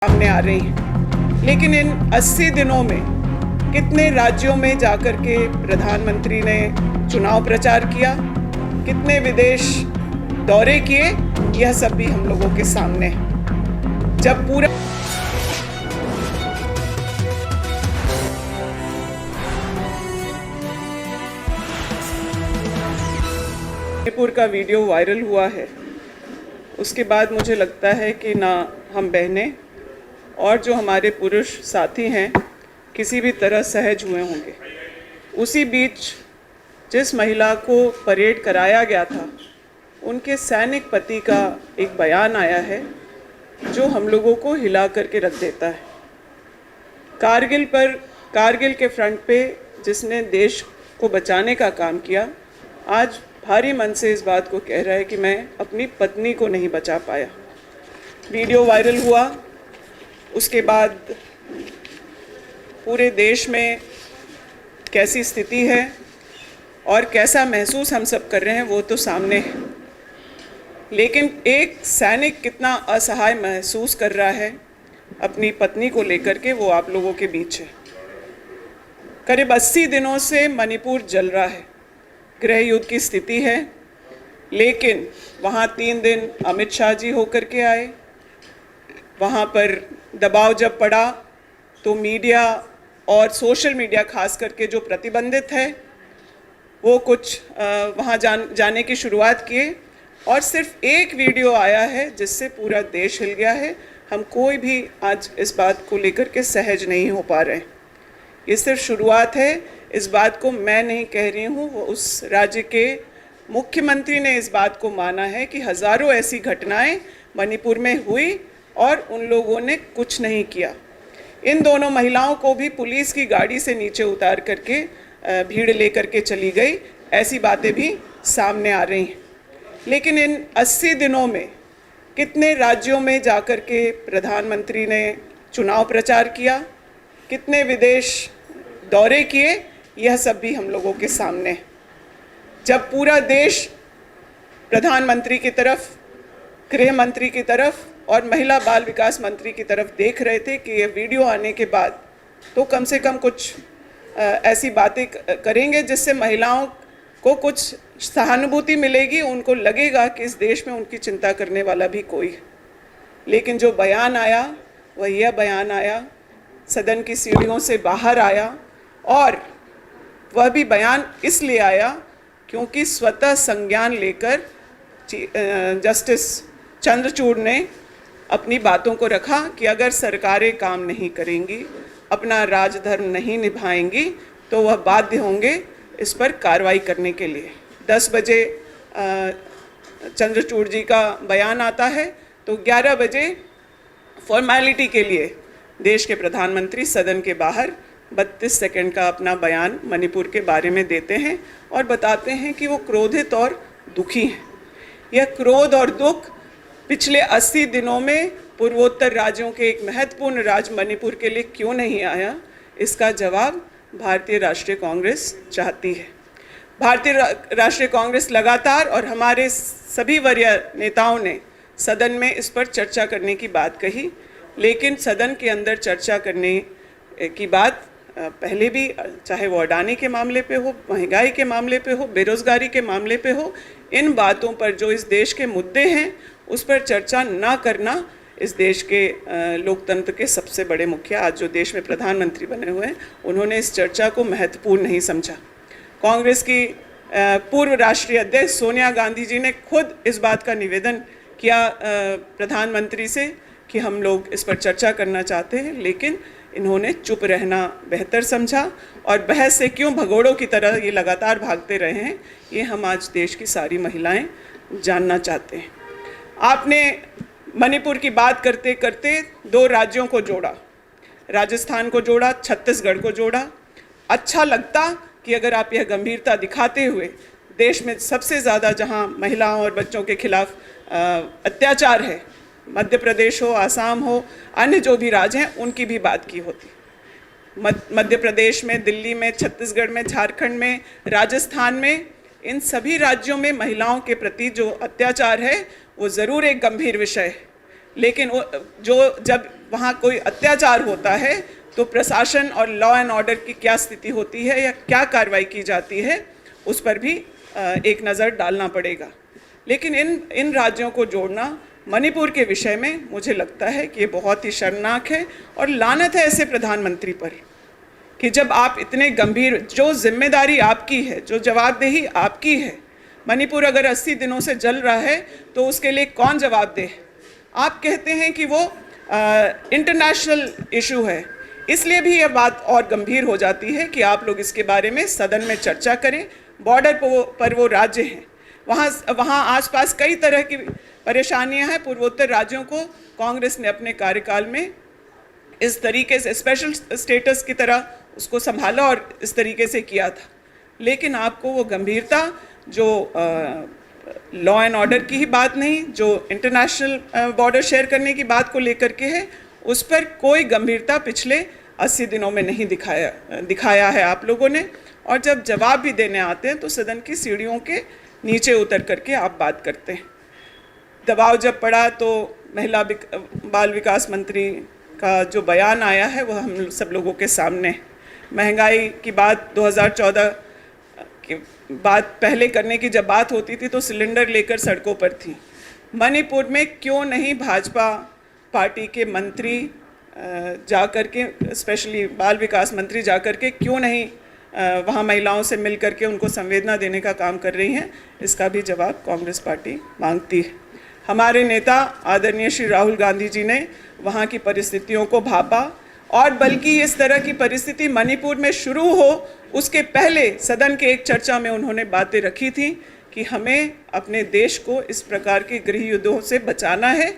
सामने आ रही हैं। लेकिन इन 80 दिनों में कितने राज्यों में जाकर के प्रधानमंत्री ने चुनाव प्रचार किया, कितने विदेश दौरे किए, यह सब भी हम लोगों के सामने है। जब पूरा मणिपुर का वीडियो वायरल हुआ है, उसके बाद मुझे लगता है कि ना हम बहनें और जो हमारे पुरुष साथी हैं किसी भी तरह सहज हुए होंगे। उसी बीच जिस महिला को परेड कराया गया था, उनके सैनिक पति का एक बयान आया है जो हम लोगों को हिला करके रख देता है। कारगिल के फ्रंट पे जिसने देश को बचाने का काम किया, आज भारी मन से इस बात को कह रहा है कि मैं अपनी पत्नी को नहीं बचा पाया। वीडियो वायरल हुआ, उसके बाद पूरे देश में कैसी स्थिति है और कैसा महसूस हम सब कर रहे हैं वो तो सामने है। लेकिन एक सैनिक कितना असहाय महसूस कर रहा है अपनी पत्नी को लेकर के, वो आप लोगों के बीच है। करीब 80 दिनों से मणिपुर जल रहा है, गृह युद्ध की स्थिति है। लेकिन वहाँ 3 दिन अमित शाह जी होकर के आए। वहाँ पर दबाव जब पड़ा तो मीडिया और सोशल मीडिया खास करके जो प्रतिबंधित है वो कुछ वहाँ जाने की शुरुआत किए, और सिर्फ एक वीडियो आया है जिससे पूरा देश हिल गया है। हम कोई भी आज इस बात को लेकर के सहज नहीं हो पा रहे हैं। ये सिर्फ शुरुआत है। इस बात को मैं नहीं कह रही हूँ, वो उस राज्य के मुख्यमंत्री ने इस बात को माना है कि हज़ारों ऐसी घटनाएं मणिपुर में हुई और उन लोगों ने कुछ नहीं किया। इन दोनों महिलाओं को भी पुलिस की गाड़ी से नीचे उतार करके भीड़ लेकर के चली गई, ऐसी बातें भी सामने आ रही हैं। लेकिन इन 80 दिनों में कितने राज्यों में जाकर के प्रधानमंत्री ने चुनाव प्रचार किया, कितने विदेश दौरे किए, यह सब भी हम लोगों के सामने है। जब पूरा देश प्रधानमंत्री की तरफ, गृह मंत्री की तरफ और महिला बाल विकास मंत्री की तरफ देख रहे थे कि ये वीडियो आने के बाद तो कम से कम कुछ ऐसी बातें करेंगे जिससे महिलाओं को कुछ सहानुभूति मिलेगी, उनको लगेगा कि इस देश में उनकी चिंता करने वाला भी कोई है। लेकिन जो बयान आया वह यह बयान आया, सदन की सीढ़ियों से बाहर आया, और वह भी बयान इसलिए आया क्योंकि स्वतः संज्ञान लेकर जस्टिस चंद्रचूड़ ने अपनी बातों को रखा कि अगर सरकारें काम नहीं करेंगी, अपना राजधर्म नहीं निभाएंगी, तो वह बाध्य होंगे इस पर कार्रवाई करने के लिए। 10 बजे चंद्रचूड़ जी का बयान आता है तो 11 बजे फॉर्मेलिटी के लिए देश के प्रधानमंत्री सदन के बाहर 32 सेकंड का अपना बयान मणिपुर के बारे में देते हैं और बताते हैं कि वो क्रोधित और दुखी हैं। यह क्रोध और दुख पिछले 80 दिनों में पूर्वोत्तर राज्यों के एक महत्वपूर्ण राज्य मणिपुर के लिए क्यों नहीं आया, इसका जवाब भारतीय राष्ट्रीय कांग्रेस चाहती है। भारतीय राष्ट्रीय कांग्रेस लगातार और हमारे सभी वरीय नेताओं ने सदन में इस पर चर्चा करने की बात कही, लेकिन सदन के अंदर चर्चा करने की बात पहले भी, चाहे वो अडानी के मामले पे हो, महंगाई के मामले पे हो, बेरोजगारी के मामले पे हो, इन बातों पर जो इस देश के मुद्दे हैं उस पर चर्चा ना करना इस देश के लोकतंत्र के सबसे बड़े मुखिया, आज जो देश में प्रधानमंत्री बने हुए हैं, उन्होंने इस चर्चा को महत्वपूर्ण नहीं समझा। कांग्रेस की पूर्व राष्ट्रीय अध्यक्ष सोनिया गांधी जी ने खुद इस बात का निवेदन किया प्रधानमंत्री से कि हम लोग इस पर चर्चा करना चाहते हैं, लेकिन इन्होंने चुप रहना बेहतर समझा और बहस से क्यों भगोड़ों की तरह ये लगातार भागते रहे हैं, ये हम आज देश की सारी महिलाएं जानना चाहते हैं। आपने मणिपुर की बात करते करते 2 राज्यों को जोड़ा, राजस्थान को जोड़ा, छत्तीसगढ़ को जोड़ा। अच्छा लगता कि अगर आप यह गंभीरता दिखाते हुए देश में सबसे ज़्यादा जहां महिलाओं और बच्चों के खिलाफ अत्याचार है, मध्य प्रदेश हो, आसाम हो, अन्य जो भी राज्य हैं, उनकी भी बात की होती। मध्य प्रदेश में, दिल्ली में, छत्तीसगढ़ में, झारखंड में, राजस्थान में, इन सभी राज्यों में महिलाओं के प्रति जो अत्याचार है वो ज़रूर एक गंभीर विषय है, लेकिन जब वहाँ कोई अत्याचार होता है तो प्रशासन और लॉ एंड ऑर्डर की क्या स्थिति होती है या क्या कार्रवाई की जाती है, उस पर भी एक नज़र डालना पड़ेगा। लेकिन इन राज्यों को जोड़ना मणिपुर के विषय में मुझे लगता है कि ये बहुत ही शर्मनाक है और लानत है ऐसे प्रधानमंत्री पर कि जब आप इतने गंभीर, जो जिम्मेदारी आपकी है, जो जवाबदेही आपकी है, मणिपुर अगर 80 दिनों से जल रहा है तो उसके लिए कौन जवाबदेह है? आप कहते हैं कि वो इंटरनेशनल इशू है, इसलिए भी यह बात और गंभीर हो जाती है कि आप लोग इसके बारे में सदन में चर्चा करें। बॉर्डर पर वो राज्य हैं, वहाँ आसपास कई तरह की परेशानियां हैं। पूर्वोत्तर राज्यों को कांग्रेस ने अपने कार्यकाल में इस तरीके से स्पेशल स्टेटस की तरह उसको संभाला और इस तरीके से किया था, लेकिन आपको वो गंभीरता जो लॉ एंड ऑर्डर की ही बात नहीं, जो इंटरनेशनल बॉर्डर शेयर करने की बात को लेकर के है, उस पर कोई गंभीरता पिछले 80 दिनों में नहीं दिखाया है आप लोगों ने। और जब जवाब भी देने आते हैं तो सदन की सीढ़ियों के नीचे उतर करके आप बात करते हैं। दबाव जब पड़ा तो महिला बाल विकास मंत्री का जो बयान आया है वो हम सब लोगों के सामने, महंगाई की बात 2014 की बात पहले करने की जब बात होती थी तो सिलेंडर लेकर सड़कों पर थी। मणिपुर में क्यों नहीं भाजपा पार्टी के मंत्री जाकर के, स्पेशली बाल विकास मंत्री जाकर के क्यों नहीं वहाँ महिलाओं से मिल करके उनको संवेदना देने का काम कर रही हैं? इसका भी जवाब कांग्रेस पार्टी मांगती है। हमारे नेता आदरणीय श्री राहुल गांधी जी ने वहाँ की परिस्थितियों को भापा और बल्कि इस तरह की परिस्थिति मणिपुर में शुरू हो उसके पहले सदन के एक चर्चा में उन्होंने बातें रखी थी कि हमें अपने देश को इस प्रकार के गृह युद्धों से बचाना है